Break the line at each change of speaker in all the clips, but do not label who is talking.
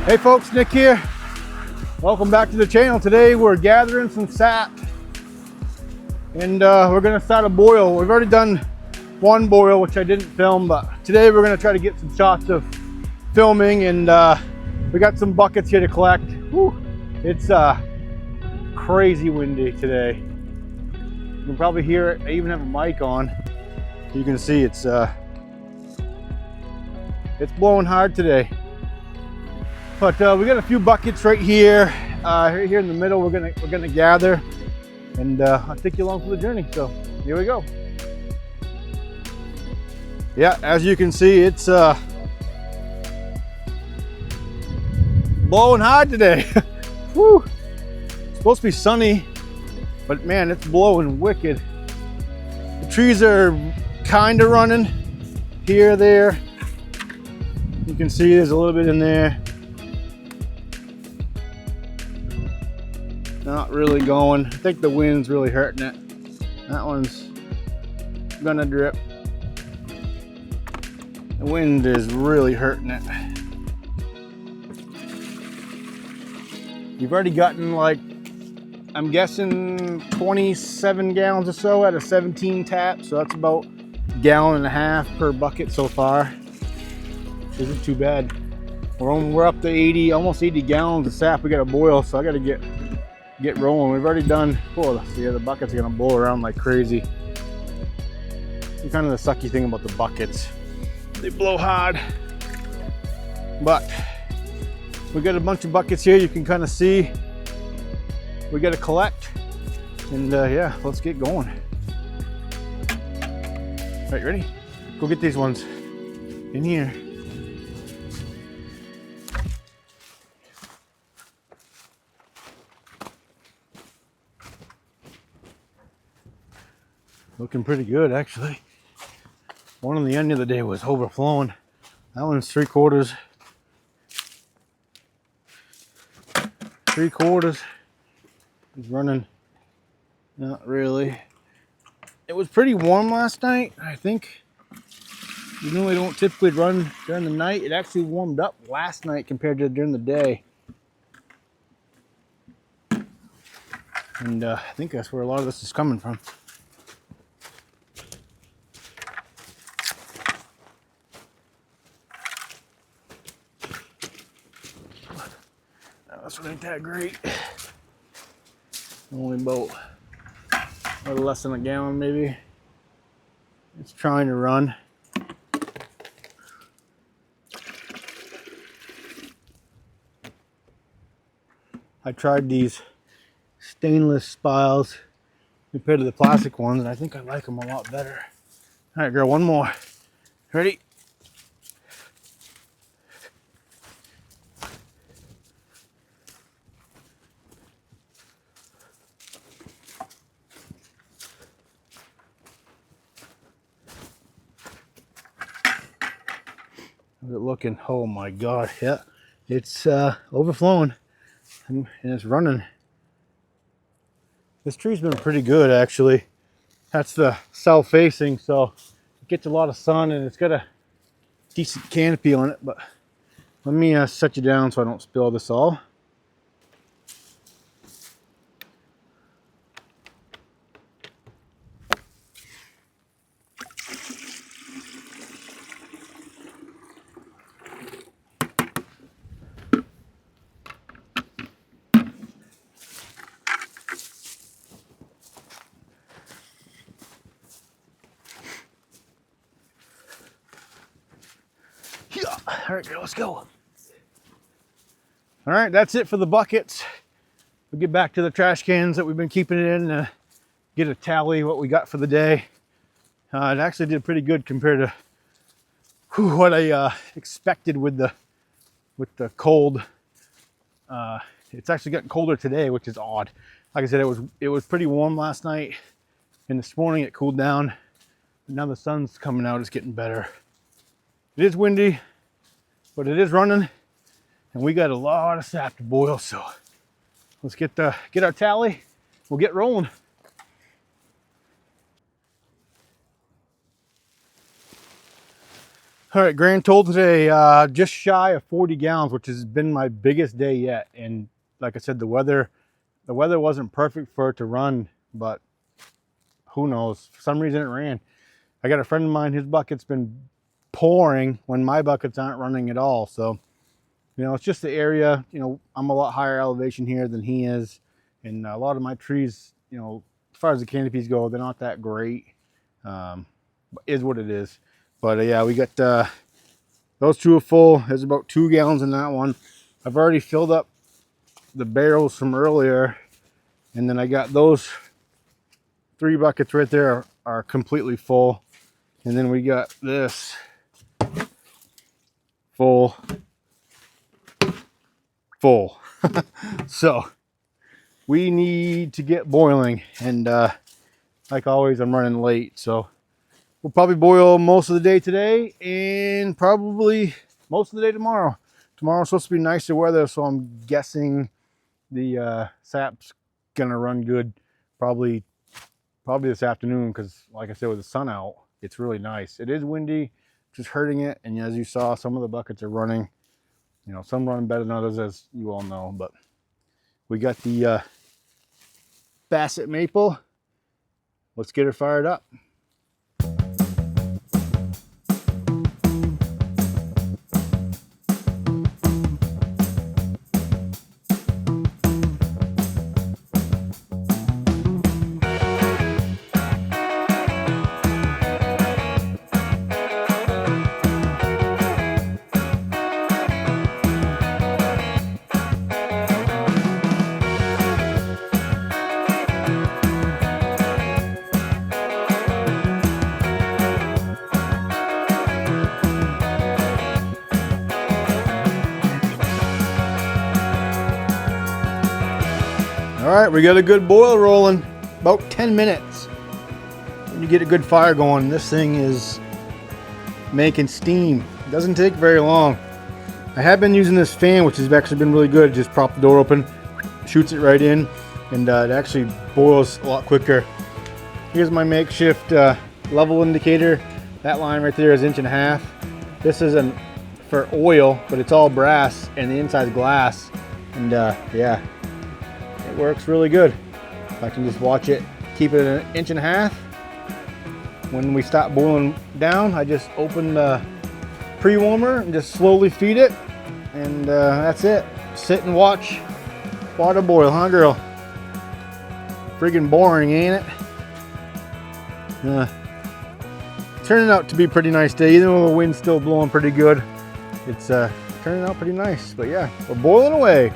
Hey folks, Nick here. Welcome back to the channel. Today we're gathering some sap and we're gonna start a boil. We've already done one boil, which I didn't film, but today we're gonna try to get some shots of filming, and we got some buckets here to collect. Whew. It's crazy windy today. You can probably hear it. I even have a mic on. You can see it's blowing hard today. But we got a few buckets right here. Here in the middle, we're gonna gather, and I'll take you along for the journey. So here we go. Yeah, as you can see, it's blowing hard today. Whew. It's supposed to be sunny, but man, it's blowing wicked. The trees are kind of running here, there. You can see there's a little bit in there. Not really going. I think the wind's really hurting it. That one's gonna drip. The wind is really hurting it. You've already gotten, like, I'm guessing 27 gallons or so out of 17 taps. So that's about a gallon and a half per bucket so far, which isn't too bad. We're up to 80, almost 80 gallons of sap we gotta boil, so I gotta get rolling. We've already done, oh, yeah, the buckets are gonna blow around like crazy. It's kind of the sucky thing about the buckets. They blow hard. But we got a bunch of buckets here. You can kind of see we got to collect. And yeah, let's get going. All right, ready? Go get these ones in here. Looking pretty good, actually. One on the end of the day was overflowing. That one's 3/4. 3/4 is running. Not really. It was pretty warm last night, I think. Even though we don't typically run during the night, it actually warmed up last night compared to during the day. And I think that's where a lot of this is coming from. This one ain't that great. Only about a little less than a gallon, maybe. It's trying to run. I tried these stainless spiles compared to the plastic ones, and I think I like them a lot better. All right, girl, one more. Ready? How's it looking? Oh my God, yeah. It's overflowing and it's running. This tree's been pretty good, actually. That's the south facing, so it gets a lot of sun and it's got a decent canopy on it, but let me set you down so I don't spill this all. All right, girl, let's go. All right, that's it for the buckets. We'll get back to the trash cans that we've been keeping it in, get a tally what we got for the day. It actually did pretty good compared to what I expected with the cold. It's actually gotten colder today, which is odd. Like I said, it was pretty warm last night, and this morning it cooled down. Now the sun's coming out, it's getting better. It is windy, but it is running, and we got a lot of sap to boil, so let's get our tally. We'll get rolling. All right, grand total today, just shy of 40 gallons, which has been my biggest day yet. And like I said, the weather wasn't perfect for it to run, but who knows? For some reason it ran. I got a friend of mine, his bucket's been pouring when my buckets aren't running at all. So, you know, it's just the area. You know, I'm a lot higher elevation here than he is. And a lot of my trees, you know, as far as the canopies go, they're not that great. Is what it is. But yeah, we got those two are full. There's about 2 gallons in that one. I've already filled up the barrels from earlier, and then I got those 3 buckets right there are completely full. And then we got this full. So we need to get boiling, and like always, I'm running late, so we'll probably boil most of the day today and probably most of the day tomorrow. Tomorrow's supposed to be nicer weather, so I'm guessing the sap's gonna run good probably this afternoon, because like I said, with the sun out, it's really nice. It is windy, just hurting it, and as you saw, some of the buckets are running. You know, some run better than others, as you all know, but we got the Bassett Maple. Let's get her fired up. All right, we got a good boil rolling, about 10 minutes. When you get a good fire going, this thing is making steam. It doesn't take very long. I have been using this fan, which has actually been really good. Just prop the door open, shoots it right in, and it actually boils a lot quicker. Here's my makeshift level indicator. That line right there is 1.5 inches. This isn't for oil, but it's all brass, and the inside's glass. And yeah, it works really good. I can just watch it, keep it at 1.5 inches. When we stop boiling down, I just open the pre-warmer and just slowly feed it, and that's it. Sit and watch water boil, huh, girl? Friggin' boring, ain't it? Turning out to be a pretty nice day, even though the wind's still blowing pretty good. It's turning out pretty nice, but yeah, we're boiling away.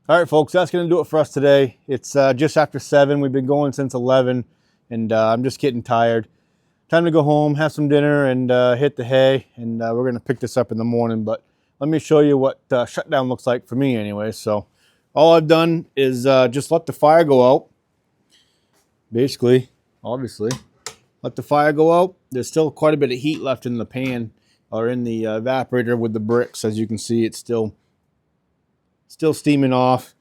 All right, folks, that's going to do it for us today. It's just after 7. We've been going since 11, and I'm just getting tired. Time to go home, have some dinner, and hit the hay, and we're going to pick this up in the morning. But let me show you what shutdown looks like for me anyway. So all I've done is just let the fire go out. Basically, obviously, let the fire go out. There's still quite a bit of heat left in the pan or in the evaporator with the bricks. As you can see, it's still steaming off.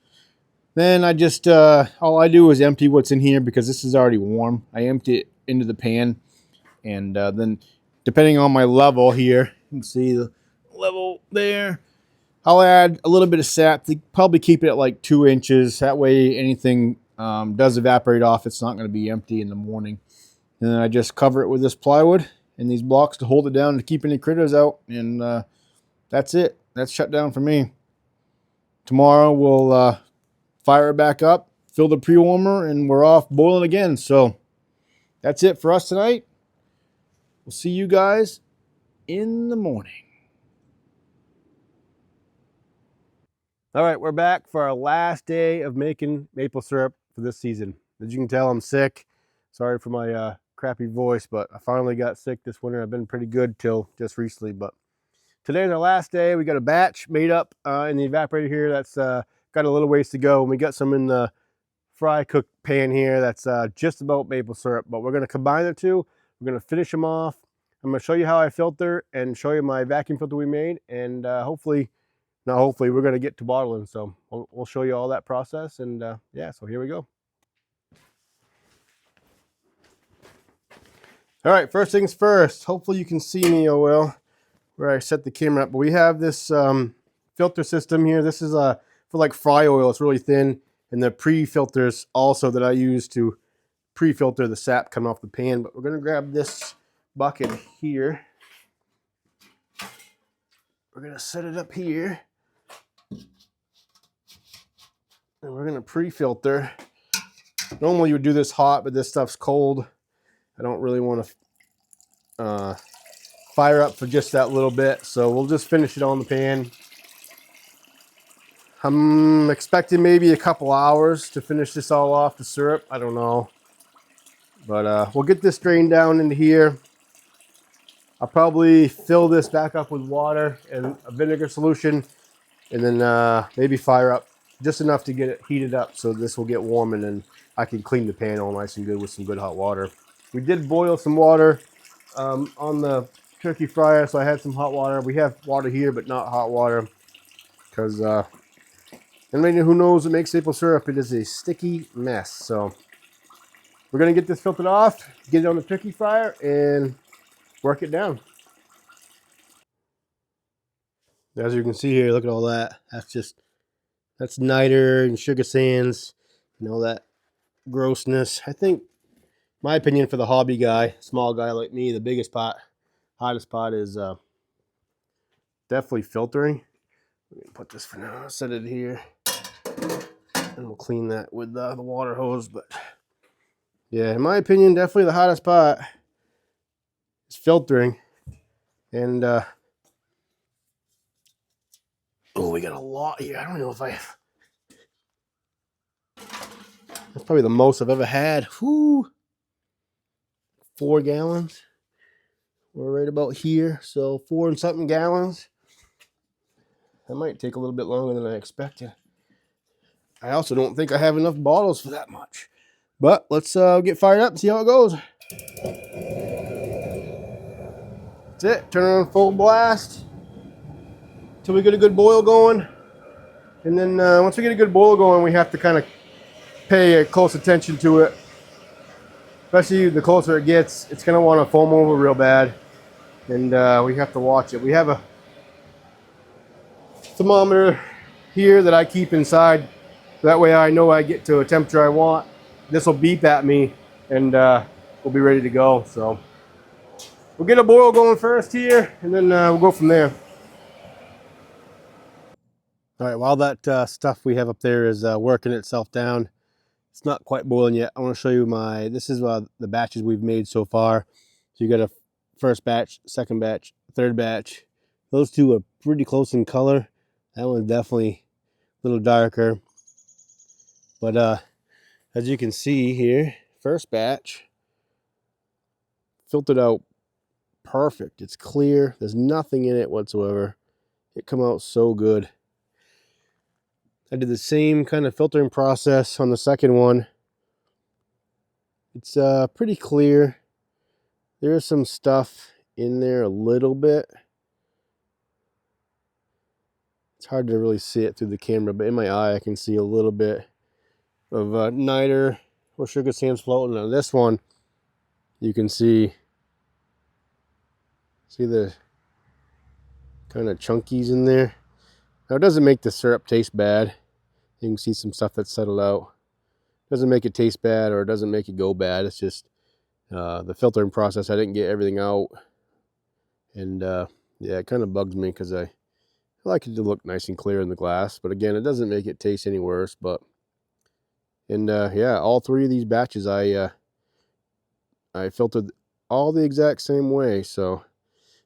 Then I just all I do is empty what's in here, because this is already warm. I empty it into the pan, and then depending on my level here, you can see the level there, I'll add a little bit of sap to probably keep it at like 2 inches. That way anything does evaporate off, it's not going to be empty in the morning. And then I just cover it with this plywood and these blocks to hold it down to keep any critters out, and that's it. That's shut down for me. Tomorrow we'll fire it back up, fill the pre-warmer, and we're off boiling again. So that's it for us tonight. We'll see you guys in the morning. All right, we're back for our last day of making maple syrup for this season. As you can tell, I'm sick. Sorry for my crappy voice, but I finally got sick this winter. I've been pretty good till just recently, but today's our last day. We got a batch made up in the evaporator here that's got a little ways to go. And we got some in the fry cook pan here that's just about maple syrup, but we're going to combine the two. We're going to finish them off. I'm going to show you how I filter and show you my vacuum filter we made, and hopefully we're going to get to bottling. So we'll show you all that process, and yeah, so here we go. All right, first things first. Hopefully you can see me well where I set the camera up. But we have this filter system here. This is for like fry oil. It's really thin, and the pre-filters also that I use to pre-filter the sap coming off the pan. But we're going to grab this bucket here. We're going to set it up here. And we're going to pre-filter. Normally you would do this hot, but this stuff's cold. I don't really want to fire up for just that little bit, so we'll just finish it on the pan. I'm expecting maybe a couple hours to finish this all off, the syrup. I don't know. But we'll get this drained down into here. I'll probably fill this back up with water and a vinegar solution, and then maybe fire up just enough to get it heated up so this will get warm, and then I can clean the pan all nice and good with some good hot water. We did boil some water on the turkey fryer, so I had some hot water. We have water here, but not hot water, because anybody who knows what makes maple syrup, it is a sticky mess. So we're going to get this filtered off, get it on the turkey fryer, and work it down. As you can see here, look at all that. That's niter and sugar sands and all that grossness. I think, my opinion, for the hobby guy, small guy like me, the biggest part, hottest part is definitely filtering. Let me put this for now, set it here, and we'll clean that with the water hose. But yeah, in my opinion, definitely the hottest part is filtering. And oh, we got a lot here. I don't know if that's probably the most I've ever had. Whew. 4 gallons. We're right about here, so 4 and something gallons. That might take a little bit longer than I expected. I also don't think I have enough bottles for that much. But let's get fired up and see how it goes. That's it. Turn it on full blast until we get a good boil going. And then once we get a good boil going, we have to kind of pay close attention to it. Especially the closer it gets, it's going to want to foam over real bad. And we have to watch it. We have a thermometer here that I keep inside. That way I know I get to a temperature I want. This will beep at me, and we'll be ready to go. So we'll get a boil going first here, and then we'll go from there. All right, while that stuff we have up there is working itself down, it's not quite boiling yet. I want to show you this is the batches we've made so far. So you got a first batch, second batch, third batch. Those two are pretty close in color. That one's definitely a little darker. But as you can see here, first batch filtered out perfect. It's clear. There's nothing in it whatsoever. It come out so good. I did the same kind of filtering process on the second one. It's pretty clear. There is some stuff in there a little bit. It's hard to really see it through the camera, but in my eye I can see a little bit of niter or sugar sands floating. On this one, you can see the kind of chunkies in there. Now, it doesn't make the syrup taste bad. You can see some stuff that's settled out. It doesn't make it taste bad, or it doesn't make it go bad. It's just the filtering process. I didn't get everything out, and yeah, it kind of bugs me because I like it to look nice and clear in the glass. But again, it doesn't make it taste any worse. Yeah, all 3 of these batches I filtered all the exact same way. So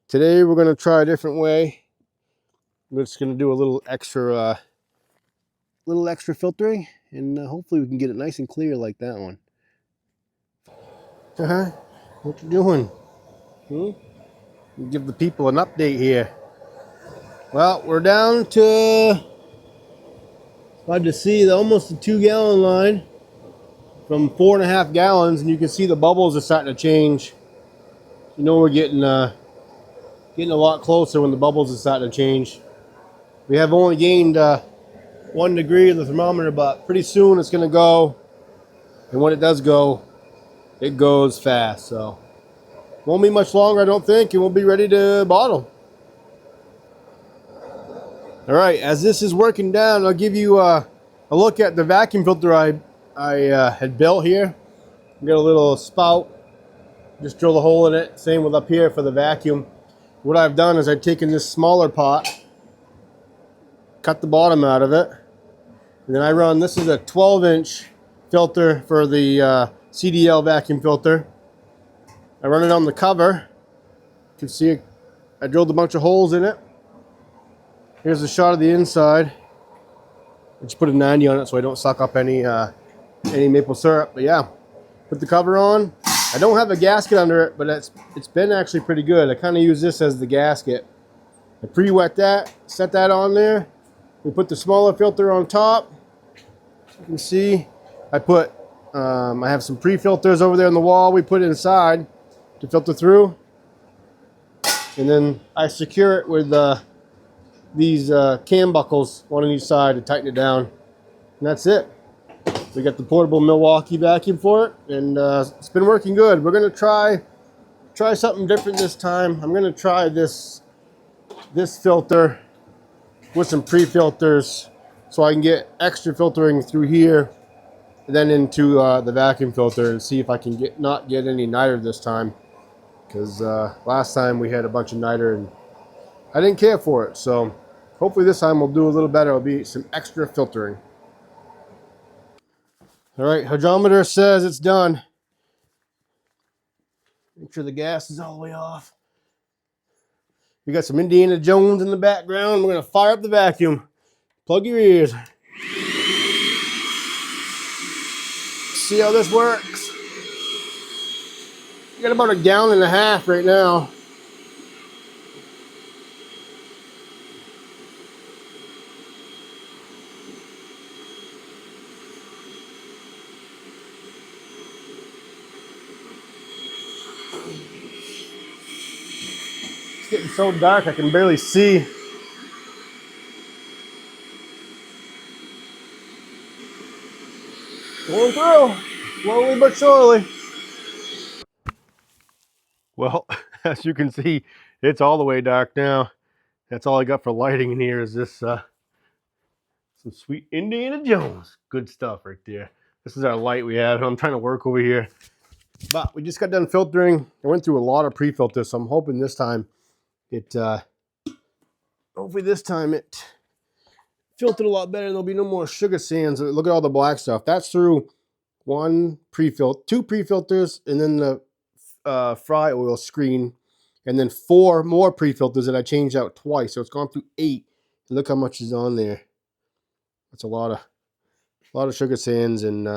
today we're going to try a different way. We're just going to do a little extra
little extra filtering, and hopefully we can get it nice and clear like that one.
What you doing? Give the people an update here. Well, we're down to, hard to see, almost the 2 gallon line from 4.5 gallons, and you can see the bubbles are starting to change. You know we're getting a lot closer when the bubbles are starting to change. We have only gained 1 degree of the thermometer, but pretty soon it's going to go, and when it does go, it goes fast. So won't be much longer, I don't think, and we'll be ready to bottle. All right, as this is working down, I'll give you a look at the vacuum filter I had built here. Got a little spout, just drill a hole in it. Same with up here for the vacuum. What I've done is I've taken this smaller pot, cut the bottom out of it, and then I run, this is a 12-inch filter for the CDL vacuum filter. I run it on the cover. You can see I drilled a bunch of holes in it. Here's a shot of the inside. I just put a 90 on it so I don't suck up any maple syrup. But yeah, put the cover on. I don't have a gasket under it, but it's been actually pretty good. I kind of use this as the gasket. I pre-wet that, set that on there. We put the smaller filter on top. As you can see, I have some pre-filters over there on the wall we put inside to filter through. And then I secure it with these cam buckles, one on each side, to tighten it down. And that's it. We got the portable Milwaukee vacuum for it, and it's been working good. We're gonna try something different this time. I'm gonna try this filter with some pre-filters so I can get extra filtering through here and then into the vacuum filter and see if I can not get any niter this time, because last time we had a bunch of niter and I didn't care for it. So hopefully this time we'll do a little better. It'll be some extra filtering. All right, hydrometer says it's done. Make sure the gas is all the way off. We got some Indiana Jones in the background. We're gonna fire up the vacuum. Plug your ears. See how this works. We got about 1.5 gallons right now. It's getting so dark I can barely see. Going through, slowly but surely. Well, as you can see, it's all the way dark now. That's all I got for lighting in here is this some sweet Indiana Jones. Good stuff right there. This is our light we have. I'm trying to work over here. But we just got done filtering. I went through a lot of pre-filters, so I'm hoping this time hopefully this time it filtered a lot better. There'll be no more sugar sands. Look at all the black stuff. That's through two pre-filters, and then the fry oil screen, and then 4 more pre-filters that I changed out twice. So it's gone through 8. Look how much is on there. That's a lot of sugar sands and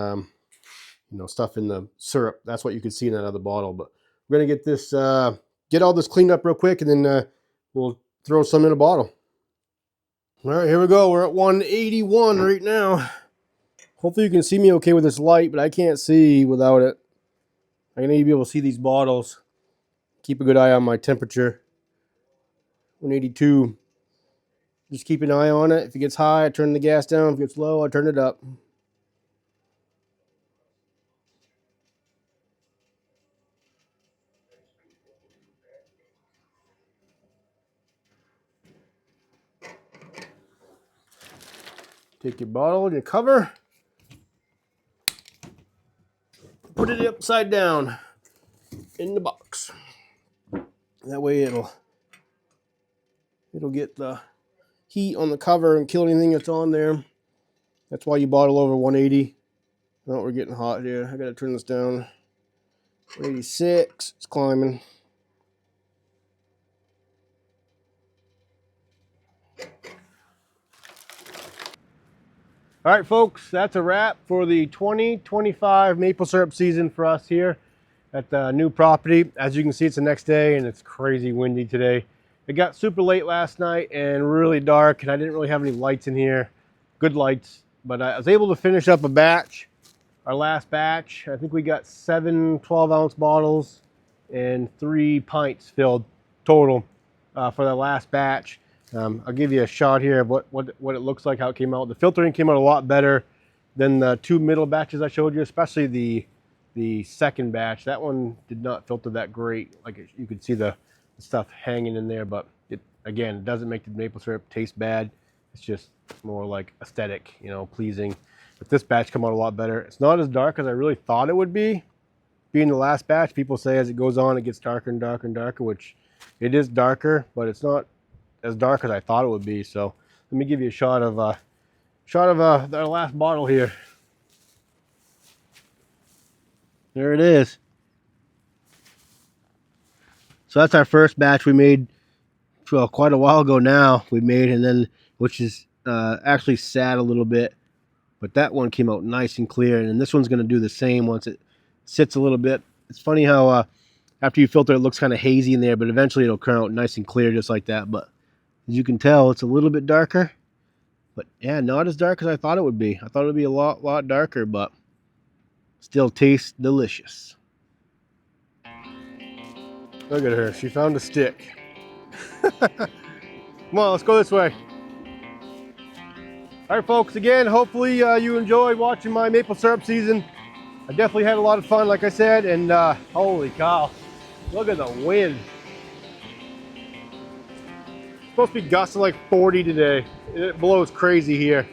stuff in the syrup. That's what you can see in that other bottle. But we're gonna get this get all this cleaned up real quick, and then we'll throw some in a bottle. All right, here we go. We're at 181 right now. Hopefully you can see me okay with this light, but I can't see without it. I need to be able to see these bottles. Keep a good eye on my temperature. 182. Just keep an eye on it. If it gets high, I turn the gas down. If it gets low, I turn it up. Take your bottle, your cover, put it upside down in the box. That way it'll get the heat on the cover and kill anything that's on there. That's why you bottle over 180. Oh, we're getting hot here. I gotta turn this down. 186. It's climbing.
All right, folks, that's a wrap for the 2025 maple syrup season for us here at the new property. As you can see, it's the next day and it's crazy windy today. It got super late last night and really dark, and I didn't really have any lights in here, good lights, but I was able to finish up a batch, our last batch. I think we got 7 12-ounce bottles and 3 pints filled total for the last batch. I'll give you a shot here of what it looks like, how it came out. The filtering came out a lot better than the 2 middle batches I showed you, especially the second batch. That one did not filter that great. Like you could see the stuff hanging in there, but again, it doesn't make the maple syrup taste bad. It's just more like aesthetic, you know, pleasing. But this batch came out a lot better. It's not as dark as I really thought it would be. Being the last batch, people say as it goes on, it gets darker and darker and darker, which it is darker, but it's not as dark as I thought it would be. So let me give you a shot of our last bottle here. There it is. So that's our first batch we made quite a while ago now. We made, and then which is actually sat a little bit, but that one came out nice and clear. And then this one's going to do the same once it sits a little bit. It's funny how after you filter it looks kind of hazy in there, but eventually it'll come out nice and clear just like that. But as you can tell, it's a little bit darker, but yeah, not as dark as I thought it would be. I thought it would be a lot darker, but still tastes delicious. Look at her, she found a stick. Come on, let's go this way. All right, folks, again, hopefully you enjoyed watching my maple syrup season. I definitely had a lot of fun, like I said, and holy cow, look at the wind. It's supposed to be gusting like 40 today. It blows crazy here.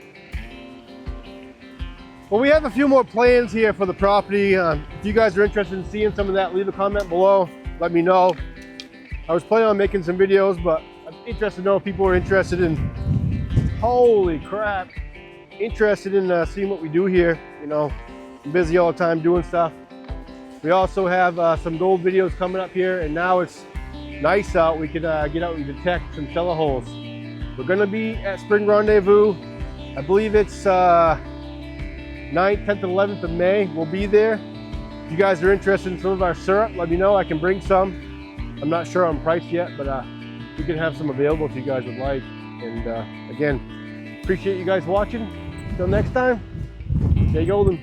Well, we have a few more plans here for the property. If you guys are interested in seeing some of that, leave a comment below. Let me know. I was planning on making some videos, but I'm interested to know if people are interested in, holy crap, interested in seeing what we do here. You know, I'm busy all the time doing stuff. We also have some gold videos coming up here, and now it's nice out. We can get out and detect some shell holes. We're gonna be at Spring Rendezvous. I believe it's 9th, 10th, and 11th of May. We'll be there. If you guys are interested in some of our syrup, let me know. I can bring some. I'm not sure on price yet, but we can have some available if you guys would like. And again, appreciate you guys watching. Until next time, stay golden.